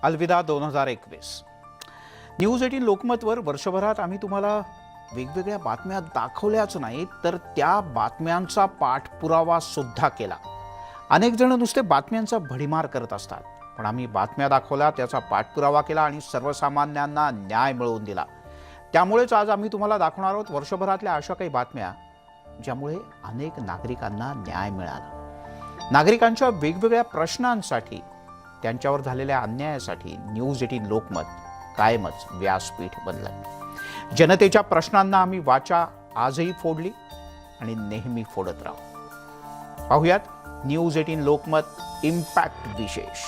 अलविदा 2021. न्यूज 18 लोकमतवर वर्षभरात आम्ही तुम्हाला वेगवेगळ्या बातम्या दाखवल्याच नाहीत तर त्या बातम्यांचा पाठपुरावा सुद्धा केला. अनेक जण नुसते बातम्यांचा भडीमार करत असतात, पण आम्ही बातम्या दाखवल्या, त्याचा पाठपुरावा केला आणि सर्वसामान्यांना न्याय मिळवून दिला. त्यामुळेच आज आम्ही तुम्हाला दाखवणार आहोत वर्षभरातल्या अशा काही बातम्या ज्यामुळे अनेक नागरिकांना न्याय मिळाला. नागरिकांच्या वेगवेगळ्या प्रश्नांसाठी, त्यांच्यावर झालेल्या अन्यायासाठी न्यूज 18 लोकमत कायमच व्यासपीठ बनलं. जनतेच्या प्रश्नांना आम्ही वाचा आजही फोडली आणि नेहमी फोडत राहू. पाहूयात न्यूज 18 लोकमत इम्पॅक्ट विशेष.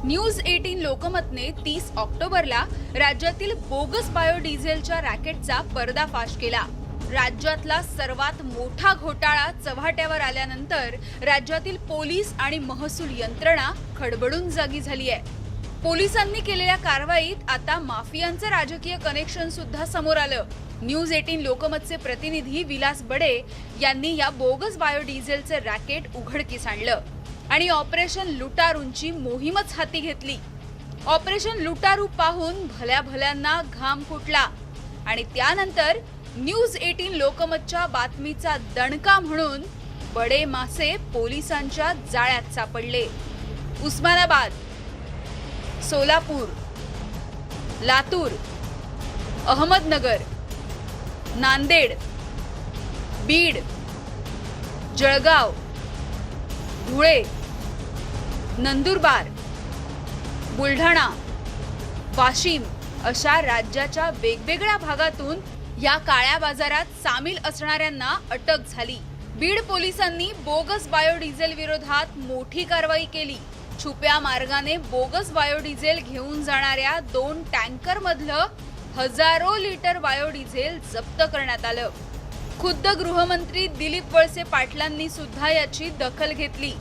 न्यूज 18 लोकमतने 30 ऑक्टोबरला राज्यातील बोगस बायोडिझेलच्या रॅकेटचा पर्दाफाश केला. राज्यातला सर्वात मोठा घोटाळा चव्हाट्यावर आल्यानंतर राज्यातील पोलीस आणि महसूल यंत्रणा खडबडून जागी झाली आहे. पोलिसांनी केलेल्या कारवाईत आता माफियांचं राजकीय कनेक्शन सुद्धा समोर आलं. न्यूज 18 लोकमतचे प्रतिनिधी विलास बडे यांनी या बोगस बायोडिझेलचे रॅकेट उघडकीस आणलं आणि ऑपरेशन लुटारूंची मोहीमच हाती घेतली. ऑपरेशन लुटारू पाहून भल्या भल्यांना घाम फुटला आणि त्यानंतर न्यूज 18 लोकमतच्या बातमीचा दणका म्हणून बडे मासे पोलिसांच्या जाळ्यात सापडले. उस्मानाबाद, सोलापूर, लातूर, अहमदनगर, नांदेड, बीड, जळगाव, धुळे, नंदुरबार, बुलढाणा, वाशिम अशा राज्याच्या वेगवेगळ्या भागातून या काळ्या बाजारात सामील असणाऱ्यांना अटक झाली. बीड पोलिसांनी बोगस बायोडिझेल विरोधात मोठी कारवाई केली. छुप्या मार्गाने बोगस बायोडिझेल घेऊन जाणाऱ्या 2 टँकर मधलं हजारो लिटर बायोडिझेल जप्त करण्यात आलं. खुद्द गृहमंत्री दिलीप वळसे पाटलांनी सुद्धा याची दखल घेतली.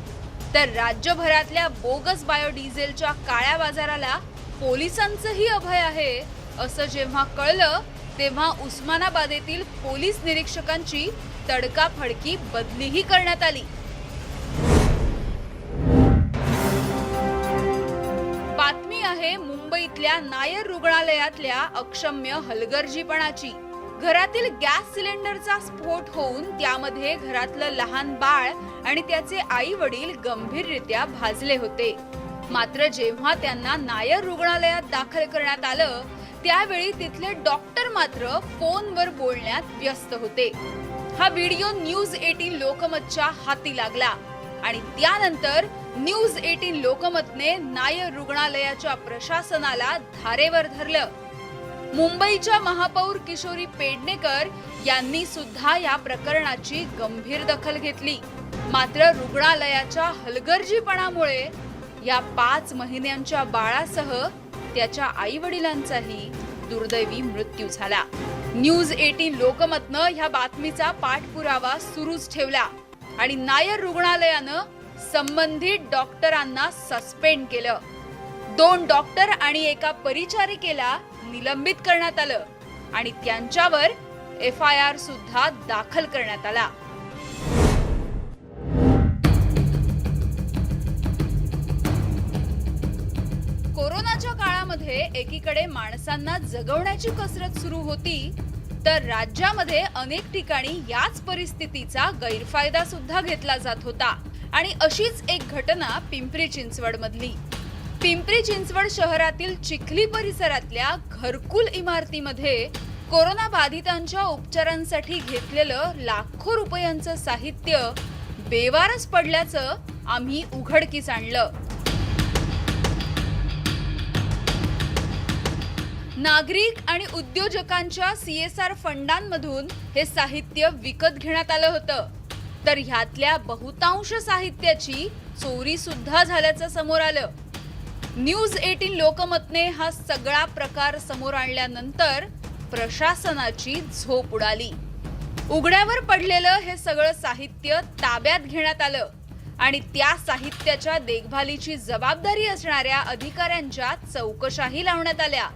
तर राज्यभरातल्या बोगस बायोडिझेलच्या काळ्या बाजाराला पोलिसांचंही अभय आहे असं जेव्हा कळलं तेव्हा उस्मानाबादेतील पोलीस निरीक्षकांची तडकाफडकी बदलीही करण्यात आली. बातमी आहे मुंबईतल्या नायर रुग्णालयातल्या अक्षम्य हलगर्जीपणाची. घरातील गॅस सिलेंडरचा स्फोट होऊन त्यामध्ये घरातलं लहान बाळ आणि त्याचे आई वडील गंभीररित्या भाजले होते. मात्र जेव्हा त्यांना नायर रुग्णालयात दाखल करण्यात आलं त्यावेळी तिथले डॉक्टर मात्र फोनवर बोलण्यात व्यस्त होते. हा व्हिडिओ न्यूज 18 लोकमतच्या हाती लागला आणि त्यानंतर न्यूज 18 लोकमतने नायर रुग्णालयाच्या प्रशासनाला धारेवर धरलं. मुंबईच्या महापौर किशोरी पेडणेकर यांनी सुद्धा या प्रकरणाची गंभीर दखल घेतली. मात्र रुग्णालयाच्या हलगर्जीपणामुळे या 5 महिन्यांच्या बाळासह त्याच्या आई वडिलांचाही दुर्दैवी मृत्यू झाला. न्यूज 18 लोकमतनं ह्या बातमीचा पाठपुरावा सुरूच ठेवला आणि नायर रुग्णालयानं संबंधित डॉक्टरांना सस्पेंड केलं. 2 डॉक्टर आणि एका परिचारिकेला निलंबित करण्यात आलं आणि त्यांच्यावर FIR सुद्धा दाखल करण्यात आला. कोरोनाच्या काळामध्ये एकीकडे माणसांना जगवण्याची कसरत सुरू होती तर राज्यामध्ये अनेक ठिकाणी याच परिस्थितीचा गैरफायदा सुद्धा घेतला जात होता. आणि अशीच एक घटना पिंपरी चिंचवड मधली. पिंपरी चिंचवड शहरातील चिखली परिसरातल्या घरकुल इमारतीमध्ये कोरोना बाधितांच्या उपचारांसाठी घेतलेलं लाखो रुपयांचं साहित्य बेवारस पडल्याचं आम्ही उघडकीस आणलं. नागरिक आणि उद्योजकांच्या CSR फंडांमधून हे साहित्य विकत घेण्यात आलं होतं. तर ह्यातल्या बहुतांश साहित्याची चोरी सुद्धा झाल्याचं समोर आलं. न्यूज 18 लोकमतने हा सगळा प्रकार समोर आणल्यानंतर प्रशासनाची झोप उडाली. उघड्यावर पडलेलं हे सगळं साहित्य ताब्यात घेण्यात आलं आणि त्या साहित्याच्या देखभालीची जबाबदारी असणाऱ्या अधिकाऱ्यांच्या चौकशाही लावण्यात आल्या.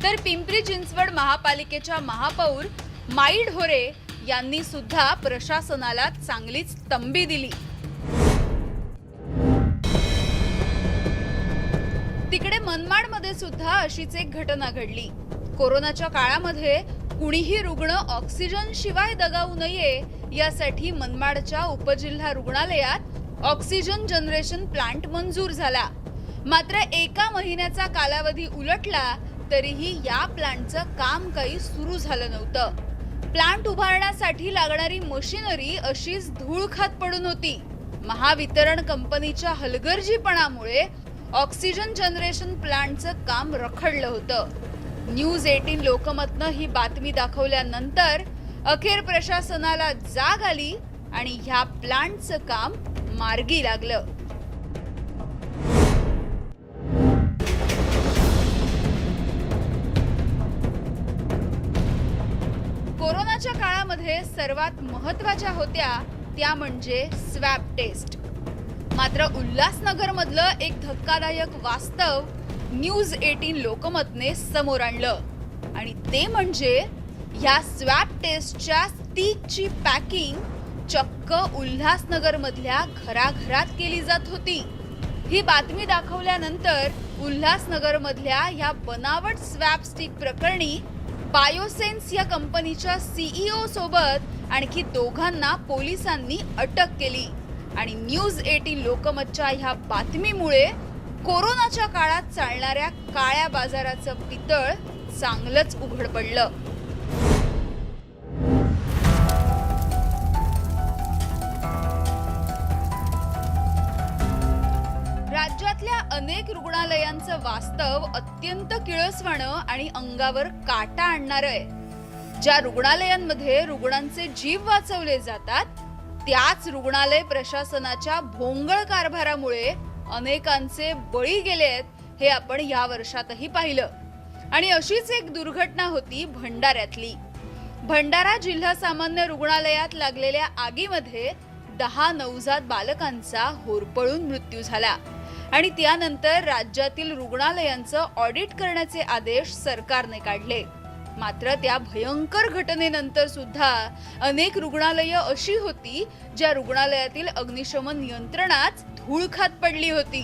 तर पिंपरी चिंचवड महापालिकेच्या महापौर माई ढोरे यांनी सुद्धा प्रशासनाला चांगलीच तंबी दिली. तिकडे मनमाडमध्ये सुद्धा अशीच एक घटना घडली. कोरोनाच्या काळामध्ये कुणीही रुग्ण ऑक्सिजन शिवाय दगावू नये यासाठी मनमाडच्या उपजिल्हा रुग्णालयात ऑक्सिजन जनरेशन प्लांट मंजूर झाला. मात्र एका महिन्याचा कालावधी उलटला तरीही या प्लांटचं काम काही सुरू झालं नव्हतं. प्लांट उभारण्यासाठी लागणारी मशिनरी अशीच धूळ खात पडून होती. महावितरण कंपनीच्या हलगर्जीपणामुळे ऑक्सिजन जनरेशन प्लांटचं काम रखडलं होतं. न्यूज 18 लोकमतनं ही बातमी दाखवल्यानंतर अखेर प्रशासनाला जाग आली आणि ह्या प्लांटचं काम मार्गी लागलं. कोरोनाच्या काळामध्ये सर्वात महत्त्वाच्या होत्या त्या म्हणजे स्वॅब टेस्ट. मात्र उल्हासनगर मधलं एक धक्कादायक वास्तव न्यूज 18 लोकमतने समोर आणलं आणि ते म्हणजे या स्वॅब टेस्टच्या स्टिकची पॅकिंग चक्क उल्हासनगर मधल्या घराघरात केली जात होती. ही बातमी दाखवल्यानंतर उल्हासनगर मधल्या ह्या बनावट स्वॅब स्टिक प्रकरणी बायोसेन्स या कंपनीच्या CEO सोबत आणखी दोघांना पोलिसांनी अटक केली आणि न्यूज 18 लोकमतच्या ह्या बातमीमुळे कोरोनाच्या काळात चालणाऱ्या काळ्या बाजाराचं पितळ चांगलंच उघड पडलं. राज्यातल्या अनेक रुग्णालयांचं वास्तव अत्यंत किळसवाणं आणि अंगावर काटा आणणारं आहे. ज्या रुग्णालयांमध्ये रुग्णांचे जीव वाचवले जातात त्याच रुग्णालय प्रशासनाच्या भोंगळ कारभारामुळे अनेकांचे बळी गेलेत हे आपण या वर्षातही पाहिलं. आणि अशीच एक दुर्घटना होती भंडाऱ्यातली. भंडारा जिल्हा सामान्य रुग्णालयात लागलेल्या आगीमध्ये 10 नवजात बालकांचा होरपळून मृत्यू झाला आणि त्यानंतर राज्यातील रुग्णालयांचं ऑडिट करण्याचे आदेश सरकारने काढले. मात्र त्या भयंकर घटनेनंतर सुद्धा अनेक रुग्णालयं अशी होती ज्या रुग्णालयातील अग्निशमन यंत्रणाच धूळ खात पडली होती.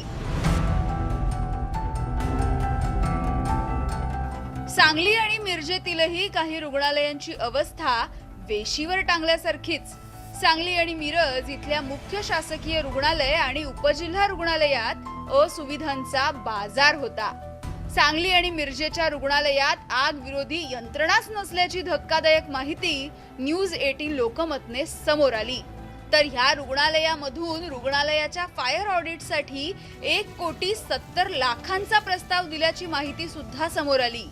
सांगली आणि मिरजेतीलही काही रुग्णालयांची अवस्था वेशीवर टांगल्यासारखीच. सांगली आणि मिरज इथल्या मुख्य शासकीय रुग्णालय आणि उपजिल्हा रुग्णालयात असुविधांचा बाजार होता. सांगली आणि मिरजेच्या रुग्णालयात आग विरोधी यंत्रणाच नसल्याची धक्कादायक माहिती न्यूज 18 लोकमतने समोर आली. तर ह्या रुग्णालयामधून रुग्णालयाच्या फायर ऑडिटसाठी 1,70,00,000चा प्रस्ताव दिल्याची माहिती सुद्धा समोर आली.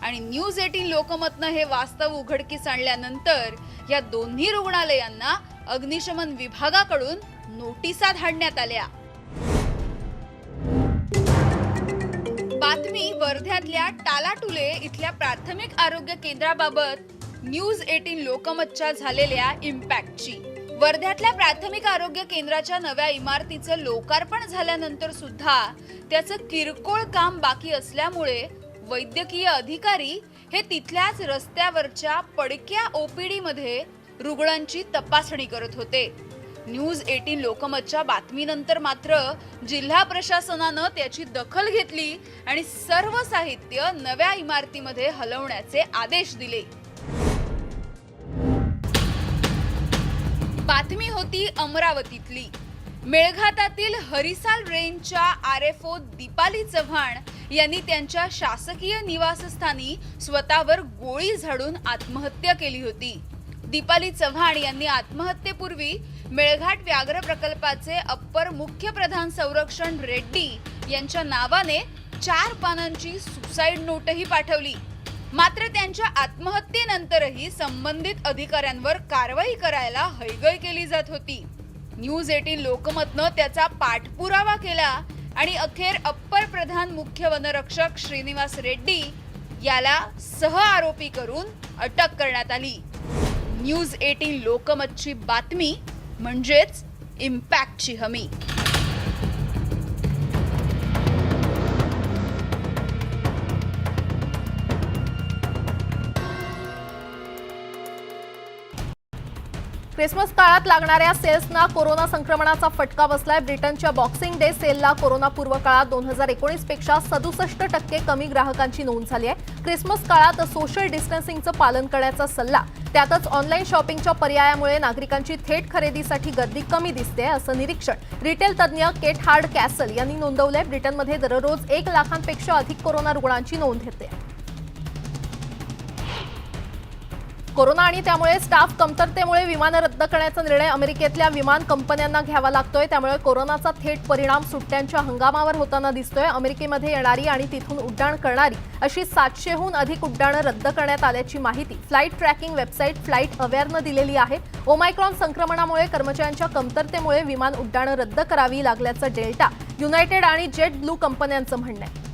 आणि न्यूज 18 लोकमतनं हे वास्तव उघडकीस आणल्यानंतर या दोन्ही रुग्णालयांना अग्निशमन विभागाकडून नोटिसा धाडण्यात आल्या. बातमी वर्ध्यातल्या टालाटुले इथल्या प्राथमिक आरोग्य केंद्राबाबत न्यूज 18 लोकमतच्या झालेल्या इम्पॅक्टची. वर्ध्यातल्या प्राथमिक आरोग्य केंद्राच्या नव्या इमारतीचं लोकार्पण झाल्यानंतर सुद्धा त्याचं किरकोळ काम बाकी असल्यामुळे वैद्यकीय अधिकारी हे तिथल्याच रस्त्यावरच्या पडक्या OPD मध्ये रुग्णांची तपासणी करत होते. न्यूज 18 लोकमतच्या बातमीनंतर मात्र जिल्हा प्रशासनानं त्याची दखल घेतली आणि सर्व साहित्य नव्या इमारतीमध्ये हलवण्याचे आदेश दिले. बातमी होती अमरावतीतली. मेळघाटातील हरिसाल रेंजच्या RFO दीपाली चव्हाण यांनी त्यांच्या शासकीय निवासस्थानी स्वतःवर गोळी झाडून आत्महत्या केली होती. दीपाली चव्हाण यांनी आत्महत्येपूर्वी मेळघाट व्याघ्र प्रकल्पाचे अप्पर मुख्य प्रधान संरक्षण रेड्डी यांच्या नावाने 4 पानांची सुसाईड नोटही पाठवली. मात्र त्यांच्या आत्महत्येनंतरही संबंधित अधिकाऱ्यांवर कारवाई करायला हयगय केली जात होती. न्यूज 18 लोकमतनं त्याचा पाठपुरावा केला आणि अखेर अप्पर प्रधान मुख्य वनरक्षक श्रीनिवास रेड्डी याला सह आरोपी करून अटक करण्यात आली. न्यूज 18 लोकमतची बातमी म्हणजेच इम्पॅक्टची हमी. क्रिसमस काळात लागणाऱ्या सेल्सना कोरोना संक्रमणाचा फटका बसलाय. ब्रिटनच्या बॉक्सिंग डे सेलला कोरोनापूर्व काळात 2019 पेक्षा 67% कमी ग्राहकांची नोंद झाली आहे. क्रिसमस काळात सोशल डिस्टन्सिंगचं पालन करण्याचा सल्ला, त्यातच ऑनलाईन शॉपिंगच्या पर्यायामुळे नागरिकांची थेट खरेदीसाठी गर्दी कमी दिसते, असं निरीक्षण रिटेल तज्ज्ञ केट हार्ड कॅसल यांनी नोंदवलंय. ब्रिटनमध्ये दररोज 1 लाखांपेक्षा अधिक कोरोना रुग्णांची नोंद होते. कोरोना आणि त्यामुळे स्टाफ कमतरतेमुळे विमानं रद्द करण्याचा निर्णय अमेरिकेतल्या विमान कंपन्यांना घ्यावा लागतोय. त्यामुळे कोरोनाचा थेट परिणाम सुट्ट्यांच्या हंगामावर होताना दिसतोय. अमेरिकेमध्ये येणारी आणि तिथून उड्डाण करणारी अशी 700हून अधिक उड्डाणं रद्द करण्यात आल्याची माहिती फ्लाईट ट्रॅकिंग वेबसाईट फ्लाईट अवेअरनं दिलेली आहे. ओमायक्रॉन संक्रमणामुळे कर्मचाऱ्यांच्या कमतरतेमुळे विमान उड्डाणं रद्द करावी लागल्याचं डेल्टा, युनायटेड आणि जेट ब्लू कंपन्यांचं म्हणणं आहे.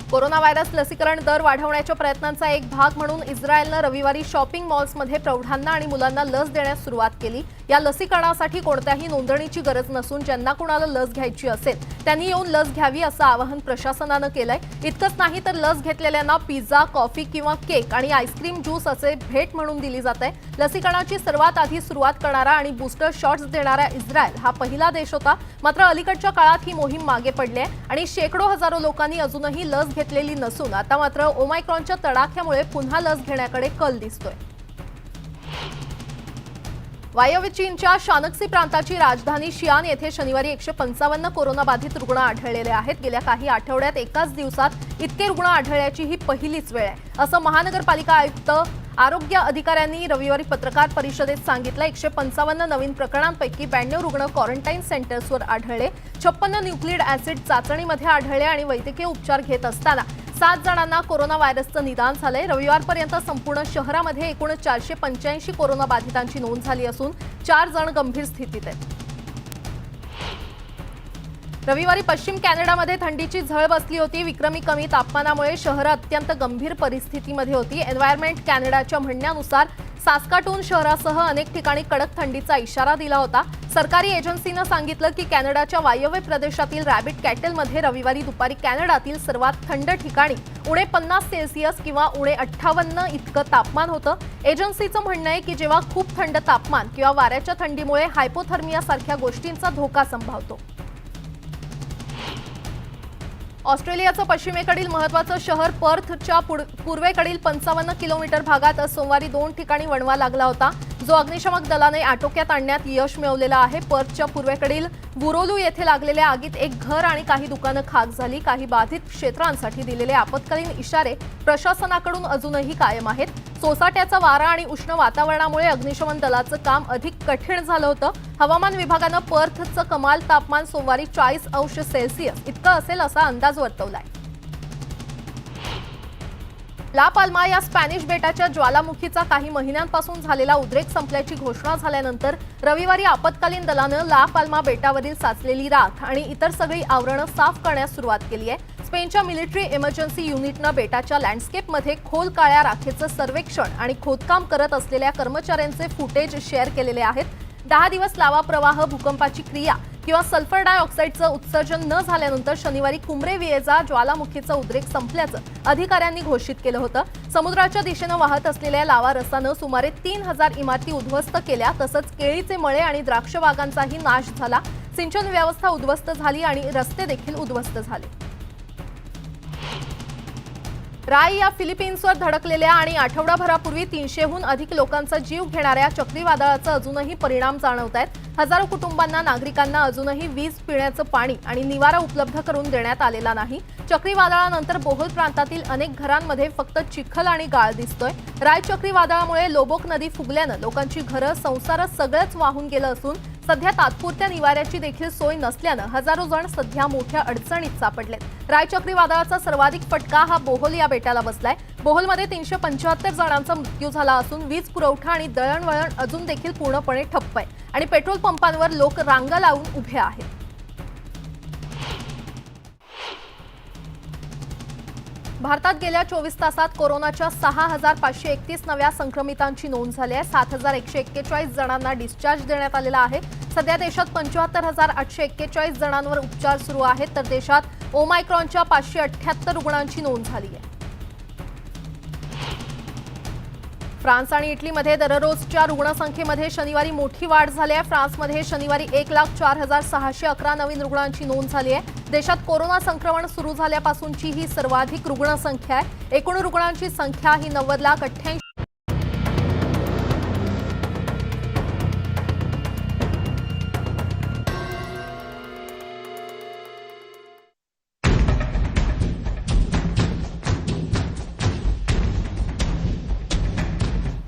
कोरोना व्हायरस लसीकरण दर वाढवण्याच्या प्रयत्नांचा एक भाग म्हणून इस्रायलनं रविवारी शॉपिंग मॉल्समध्ये प्रौढांना आणि मुलांना लस देण्यास सुरुवात केली. या लसीकरणासाठी कोणत्याही नोंदणीची गरज नसून ज्यांना कुणाला लस घ्यायची असेल त्यांनी येऊन लस घ्यावी असं आवाहन प्रशासनानं केलंय. इतकंच नाही तर लस घेतलेल्यांना पिझ्झा, कॉफी किंवा केक आणि आईस्क्रीम ज्यूस असे भेट म्हणून दिली जाते. लसीकरणाची सर्वात आधी सुरुवात करणारा आणि बूस्टर शॉट्स देणारा इस्रायल हा पहिला देश होता. मात्र अलीकडच्या काळात ही मोहीम मागे पडली आहे आणि शेकडो हजारो लोकांनी अजूनही लस घेतलेली नसून आता मात्र ओमायक्रॉनच्या तडाख्यामुळे पुन्हा लस घेण्याकडे कल दिसतोय. वायव्य चीनच्या शानक्सी प्रांताची राजधानी शियान येथे शनिवारी 155 कोरोनाबाधित रुग्ण आढळलेले आहेत. गेल्या काही आठवड्यात एकाच दिवसात इतके रुग्ण आढळल्याची ही पहिलीच वेळ आहे, असं महानगरपालिका आयुक्त आरोग्य अधिकाऱ्यांनी रविवारी पत्रकार परिषदेत सांगितलं. 155 नवीन प्रकरणांपैकी 92 रुग्ण क्वारंटाईन सेंटर्सवर आढळले. 56 न्यूक्लिड ऍसिड चाचणीमध्ये आढळले आणि वैद्यकीय उपचार घेत असताना 7 जणांना कोरोना व्हायरसचं निदान झालंय. रविवारपर्यंत संपूर्ण शहरामध्ये एकूण 485 कोरोना बाधितांची नोंद झाली असून 4 जण गंभीर स्थितीत आहेत. रविवारी पश्चिम कॅनडामध्ये थंडीची झळ बसली होती. विक्रमी कमी तापमानामुळे शहर अत्यंत गंभीर परिस्थितीमध्ये होती. एन्व्हायरमेंट कॅनडाच्या म्हणण्यानुसार सास्काटून शहरासह अनेक ठिकाणी कडक थंडीचा इशारा दिला होता. सरकारी एजन्सीनं सांगितलं की कॅनडाच्या वायव्य प्रदेशातील रॅबिट कॅटलमध्ये रविवारी दुपारी कॅनडातील सर्वात थंड ठिकाणी -50 किंवा -58 इतकं तापमान होतं. एजन्सीचं म्हणणं आहे की जेव्हा खूप थंड तापमान किंवा वाऱ्याच्या थंडीमुळे हायपोथर्मिया सारख्या गोष्टींचा धोका संभावतो. ऑस्ट्रेलियाचं पश्चिमेकडील महत्त्वाचं शहर पर्थच्या पूर्वेकडील 55 किलोमीटर भागात सोमवारी 2 ठिकाणी वणवा लागला होता, जो अग्निशमक दलाने आटोक्यात आणण्यात यश मिळवलेलं आहे. पर्थच्या पूर्वेकडील वुरोलू येथे लागलेल्या आगीत एक घर आणि काही दुकानं खाक झाली. काही बाधित क्षेत्रांसाठी दिलेले आपत्कालीन इशारे प्रशासनाकडून अजूनही कायम आहेत. सोसाट्याचा वारा आणि उष्ण वातावरणामुळे अग्निशमन दलाचं काम अधिक कठीण झालं होतं. हवामान विभागानं पर्थचं कमाल तापमान सोमवारी 40°C इतकं असेल असा अंदाज वर्तवलाय. ला पाल्मा या स्पॅनिश बेटाच्या ज्वालामुखीचा काही महिन्यांपासून झालेला उद्रेक संपल्याची घोषणा झाल्यानंतर रविवारी आपत्कालीन दलानं ला पाल्मा बेटावरील साचलेली राख आणि इतर सगळी आवरणं साफ करण्यास सुरुवात केली आहे. स्पेनच्या मिलिटरी इमर्जन्सी युनिटनं बेटाच्या लँडस्केपमध्ये खोल काळ्या राखेचं सर्वेक्षण आणि खोदकाम करत असलेल्या कर्मचाऱ्यांचे फुटेज शेअर केलेले आहेत. 10 दिवस लावा प्रवाह, भूकंपाची क्रिया किंवा सल्फर डायऑक्साईडचं उत्सर्जन न झाल्यानंतर शनिवारी कुम्ब्रे विएजा ज्वालामुखीचं उद्रेक संपल्याचं अधिकाऱ्यांनी घोषित केलं होतं. समुद्राच्या दिशेनं वाहत असलेल्या लावा रसानं सुमारे 3000 इमारती उद्ध्वस्त केल्या. तसंच केळीचे मळे आणि द्राक्ष बागांचाही नाश झाला. सिंचन व्यवस्था उद्ध्वस्त झाली आणि रस्ते देखील उद्ध्वस्त झाले. राई या फिलिपिन्सवर धडकलेल्या आणि आठवडाभरापूर्वी 300हून अधिक लोकांचा जीव घेणाऱ्या चक्रीवादळाचा अजूनही परिणाम जाणवत आहेत. हजारो कुटुंबांना, नागरिकांना अजूनही वीज, पिण्याचं पाणी आणि निवारा उपलब्ध करून देण्यात आलेला नाही. चक्रीवादळानंतर बोहोल प्रांतातील अनेक घरांमध्ये फक्त चिखल आणि गाळ दिसतोय. राय चक्रीवादळामुळे लोबोक नदी फुगल्यानं लोकांची घरं, संसार सगळंच वाहून गेलं असून सध्या तात्पुरत्या निवाऱ्याची देखील सोय नसल्यानं हजारो जण सध्या मोठ्या अडचणीत सापडलेत। राय चक्रीवादळाचा सर्वाधिक फटका हा बोहल या बेटाला बसलाय। बोहलमध्ये 375 जणांचा मृत्यू झाला असून वीज पुरवठा आणि दळणवळण अजून देखील पूर्णपणे ठप्प आहे आणि पेट्रोल पंपांवर लोक रांगा लावून उभे आहेत। भारतात गेल्या 24 तासात कोरोनाच्या 6,531 नव्या संक्रमितांची नोंद झाली आहे। 7,141 जणांना डिस्चार्ज देण्यात आलेला आहे। सध्या देशात 75,841 जणांवर उपचार सुरू आहेत, तर देशात ओमायक्रॉनच्या 578 रुग्णांची नोंद झाली आहे। फ्रान्स आणि इटलीमध्ये दररोजच्या रुग्णसंख्येमध्ये शनिवारी मोठी वाढ झाली आहे। फ्रान्समध्ये शनिवारी 1,04,611 नवीन रुग्णांची नोंद झाली आहे। देशात कोरोना संक्रमण सुरू झाल्यापासूनची ही सर्वाधिक रुग्णसंख्या आहे। एकूण रुग्णांची संख्या ही 90,88,000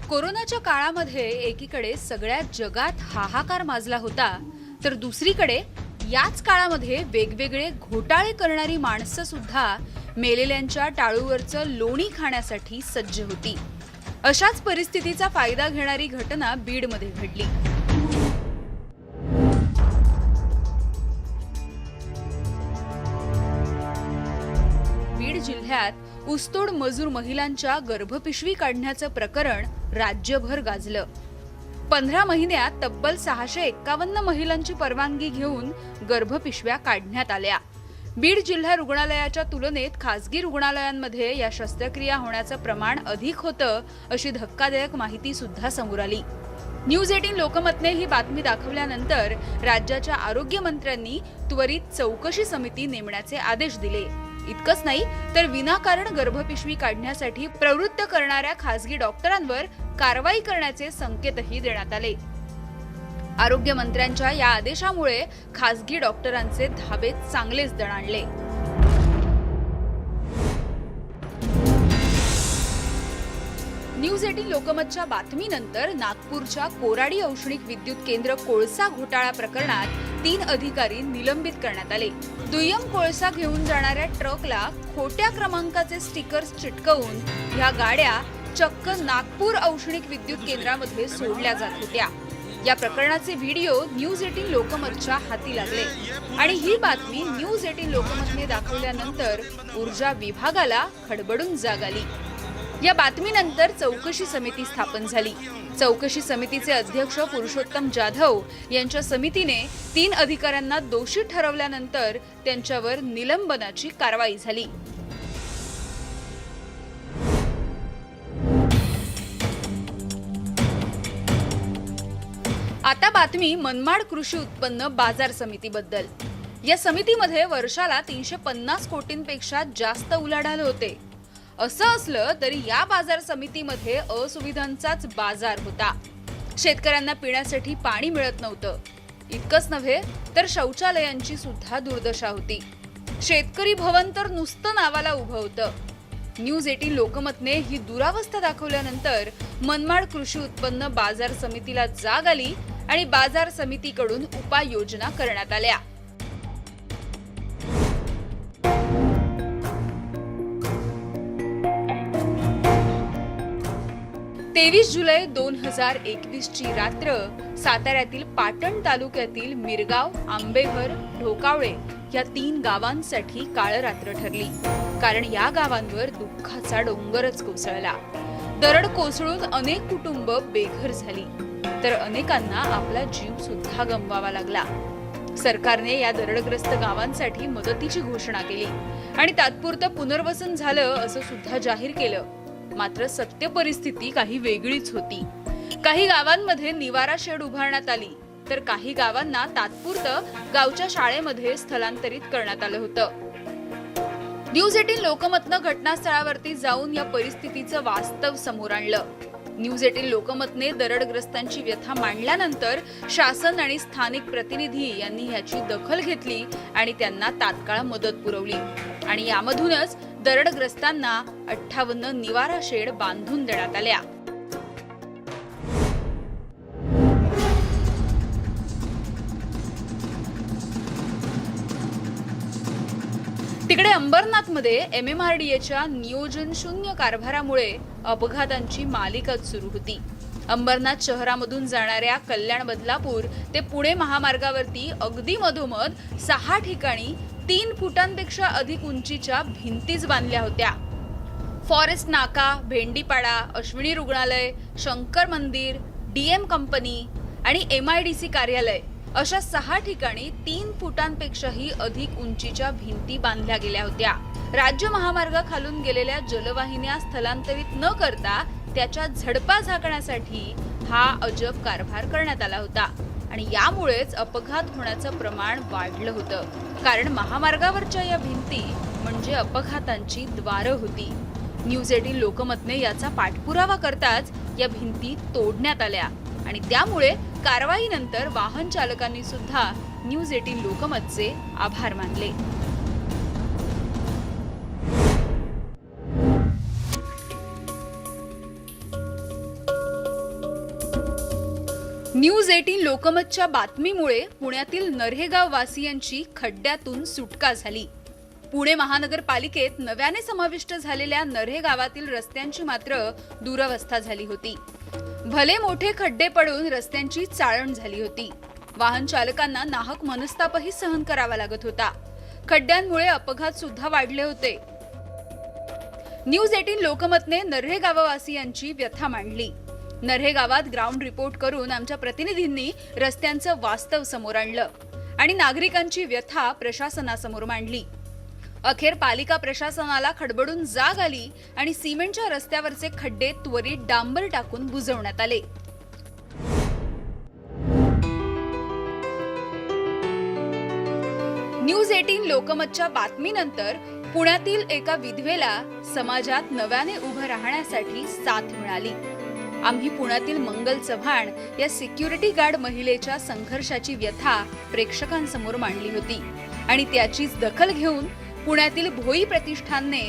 कोरोनाच्या काळामध्ये एकीकडे सगळ्या जगात हाहाकार माजला होता, तर दुसरीकडे याच काळामध्ये वेगवेगळे घोटाळे करणारी माणसं सुद्धा मेलेल्यांच्या टाळूवरचं लोणी खाण्यासाठी सज्ज होती। अशाच परिस्थितीचा फायदा घेणारी घटना बीडमध्ये घडली। बीड जिल्ह्यात ऊसतोड मजूर महिलांच्या गर्भपिशवी काढण्याचं प्रकरण राज्यभर गाजलं। 15 महिन्यात तब्बल 651 महिलांची परवानगी घेऊन गर्भपिशव्या काढण्यात आल्या। बीड जिल्हा रुग्णालयाच्या तुलनेत खासगी रुग्णालयांमध्ये या शस्त्रक्रिया होण्याचं प्रमाण अधिक होतं, अशी धक्कादायक माहिती सुद्धा समोर आली। न्यूज 18 लोकमतने ही बातमी दाखवल्यानंतर राज्याच्या आरोग्य मंत्र्यांनी त्वरित चौकशी समिती नेमण्याचे आदेश दिले। इतकंच नाही तर विनाकारण गर्भपिशवी काढण्यासाठी प्रवृत्त करणाऱ्या खासगी डॉक्टरांवर कारवाई करण्याचे संकेतही देण्यात आले। आरोग्य मंत्र्यांच्या या आदेशामुळे खासगी डॉक्टरांचे धाबे चांगलेच दणाणले। न्यूज 18 लोकमतच्या बातमीनंतर नागपूरच्या कोराडी औष्णिक विद्युत केंद्र कोळसा घोटाळा प्रकरणात 3 अधिकारी निलंबित करण्यात आले। दुय्यम कोळसा घेऊन जाणाऱ्या ट्रकला खोट्या क्रमांकाचे स्टिकर्स चिटकवून ह्या गाड्या चक्क नागपूर औष्णिक विद्युत केंद्रामध्ये सोडल्या जात होत्या। या प्रकरणाचे व्हिडिओ न्यूज 18 लोकमतच्या हाती लागले आणि ही बातमी न्यूज 18 लोकमतने दाखवल्यानंतर ऊर्जा विभागाला खडबडून जाग आली। या बातमीनंतर चौकशी समिती स्थापन झाली। चौकशी समितीचे अध्यक्ष पुरुषोत्तम जाधव यांच्या समितीने 3 अधिकाऱ्यांना दोषी ठरवल्यानंतर त्यांच्यावर निलंबनाची कारवाई झाली। आता बातमी मनमाड कृषी उत्पन्न बाजार समितीबद्दल। या समितीमध्ये वर्षाला 350 कोटींपेक्षा जास्त उलाढाल होते। असं असलं तरी या बाजार समितीमध्ये असुविधांचाच बाजार होता। शेतकऱ्यांना पिण्यासाठी पाणी मिळत नव्हतं। इतकंच नव्हे तर शौचालयांची सुद्धा दुर्दशा होती। शेतकरी भवन तर नुसतं नावाला उभं होतं। न्यूज 18 लोकमतने ही दुरावस्था दाखवल्यानंतर मनमाड कृषी उत्पन्न बाजार समितीला जाग आली आणि बाजार समितीकडून उपाययोजना करण्यात आल्या। 23 जुलै 2021 ची रात्र साताऱ्यातील पाटण तालुक्यातील मिरगाव, आंबेघर, ढोकावळे या 3 गावांसाठी काळ रात्र ठरली, कारण या गावांवर दुःखाचा डोंगरच कोसळला। दरड कोसळून अनेक कुटुंब बेघर झाली, तर अनेकांना आपला जीव सुद्धा गमवावा लागला। सरकारने या दरडग्रस्त गावांसाठी मदतीची घोषणा केली आणि तात्पुरतं पुनर्वसन झालं असं सुद्धा जाहीर केलं। मात्र सत्य परिस्थिती काही वेगळीच होती। काही गावांमध्ये निवारा शेड उभारण्यात आली, तर काही गावांना तात्पुरतं गावच्या शाळेमध्ये स्थलांतरित करण्यात आलं होतं। न्यूज 18 लोकमतनं घटनास्थळावरती जाऊन या परिस्थितीचं वास्तव समोर आणलं। न्यूज 18 लोकमतने दरडग्रस्तांची व्यथा मांडल्यानंतर शासन आणि स्थानिक प्रतिनिधी यांनी ह्याची दखल घेतली आणि त्यांना तात्काळ मदत पुरवली आणि यामधूनच दरडग्रस्तांना 58 निवारा शेड बांधून देण्यात आल्या। अंबरनाथमध्ये MMRDAच्या नियोजन शून्य कारभारामुळे अपघातांची मालिकाच सुरू होती. अंबरनाथ शहरामधून जाणाऱ्या कल्याण बदलापूर ते पुणे महामार्गावरती अगदी मधोमध 6 ठिकाणी 3 फुटांपेक्षा अधिक उंचीच्या भिंतीच बांधल्या होत्या. फॉरेस्ट नाका, भेंडीपाडा, अश्विनी रुग्णालय, शंकर मंदिर, DM कंपनी आणि MIDC कार्यालय अशा 6 ठिकाणी 3 फुटांपेक्षाही अधिक उंचीच्या भिंती बांधल्या गेल्या होत्या. राज्य महामार्गाखालून गेलेल्या जलवाहिन्या स्थलांतरित न करता त्याच्या झडपा झाकण्यासाठी हा अजब कारभार करण्यात आला होता. आणि यामुळेच अपघात होण्याचं प्रमाण वाढलं होतं. कारण महामार्गावरच्या या भिंती म्हणजे अपघातांची द्वारं होती. न्यूज 18 लोकमतने याचा पाठपुरावा करताच या भिंती तोडण्यात आल्या आणि त्यामुळे कारवाईनंतर वाहन चालकांनी सुद्धा न्यूज 18 लोकमतचे आभार मानले. न्यूज 18 लोकमतच्या बातमीमुळे पुण्यातील नरहेगाव वासियांची खड्ड्यातून सुटका झाली. पुणे महानगरपालिकेत नव्याने समाविष्ट झालेल्या नऱ्हे गावातील रस्त्यांची मात्र दुरवस्था झाली होती. भले मोठे खड्डे पडून रस्त्यांची चाळण झाली होती. वाहन चालकांना नाहक मनस्तापही सहन करावा लागत होता. खड्ड्यांमुळे अपघात सुद्धा वाढले होते. न्यूज 18 लोकमतने नऱ्हे गाववासियांची व्यथा मांडली. नऱ्हे गावात ग्राउंड रिपोर्ट करून आमच्या प्रतिनिधींनी रस्त्यांचं वास्तव समोर आणलं आणि नागरिकांची व्यथा प्रशासनासमोर मांडली. अखेर पालिका प्रशासनाला खडबडून जाग आली आणि सिमेंटच्या रस्त्यावरचे खड्डे त्वरित डांबर टाकून बुजवण्यात आले. न्यूज 18 लोकमतच्या बातमीनंतर पुण्यातील एका विधवेला समाजात नव्याने उभं राहण्यासाठी साथ मिळाली. आम्ही पुण्यातील मंगल चव्हाण या सिक्युरिटी गार्ड महिलेच्या संघर्षाची व्यथा प्रेक्षकांसमोर मांडली होती आणि त्याचीच दखल घेऊन पुण्यातील भोई प्रतिष्ठानने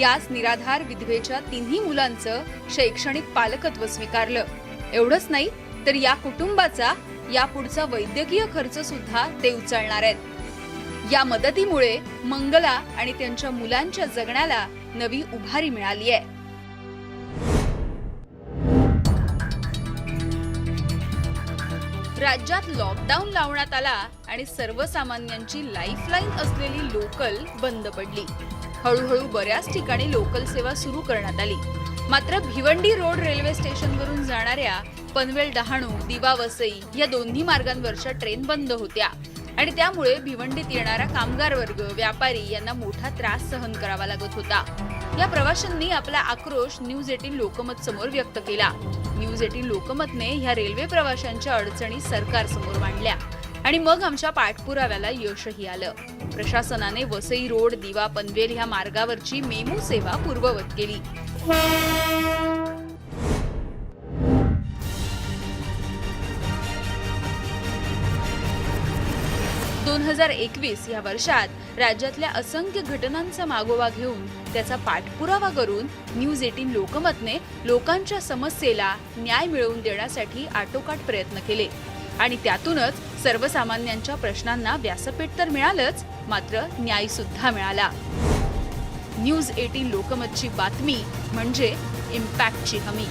याच निराधार विधवेच्या 3 मुलांचं शैक्षणिक पालकत्व स्वीकारलं. एवढंच नाही तर या कुटुंबाचा यापुढचा वैद्यकीय खर्च सुद्धा ते उचलणार आहेत. या मदतीमुळे मंगला आणि त्यांच्या मुलांच्या जगण्याला नवी उभारी मिळाली आहे. राज्यात लॉकडाऊन लावण्यात आला आणि सर्वसामान्यांची लाईफलाईन असलेली लोकल बंद पडली. हळूहळू बऱ्याच ठिकाणी लोकल सेवा सुरू करण्यात आली. मात्र भिवंडी रोड रेल्वे स्टेशनवरून जाणाऱ्या पनवेल डहाणू, दिवा वसई या दोन्ही मार्गांवरच्या ट्रेन बंद होत्या आणि त्यामुळे भिवंडीत येणारा कामगार वर्ग, व्यापारी यांना मोठा त्रास सहन करावा लागत होता. या प्रवाशांनी आपला आक्रोश न्यूज 18 लोकमत समोर व्यक्त केला. न्यूज 18 लोकमतने ह्या रेल्वे प्रवाशांच्या अडचणी सरकारसमोर मांडल्या आणि मग आमच्या पाठपुराव्याला यशही आलं. प्रशासनाने वसई रोड, दिवा, पनवेल ह्या मार्गावरची मेमू सेवा पूर्ववत केली. 2021 या वर्षात राज्यातल्या असंख्य घटनांचा मागोवा घेऊन त्याचा पाठपुरावा करून न्यूज 18 लोकमतने लोकांच्या समस्येला न्याय मिळवून देण्यासाठी आटोकाट प्रयत्न केले आणि त्यातूनच सर्वसामान्यांच्या प्रश्नांना व्यासपीठ तर मिळालंच, मात्र न्याय सुद्धा मिळाला. न्यूज 18 लोकमतची बातमी म्हणजे इम्पॅक्टची हमी.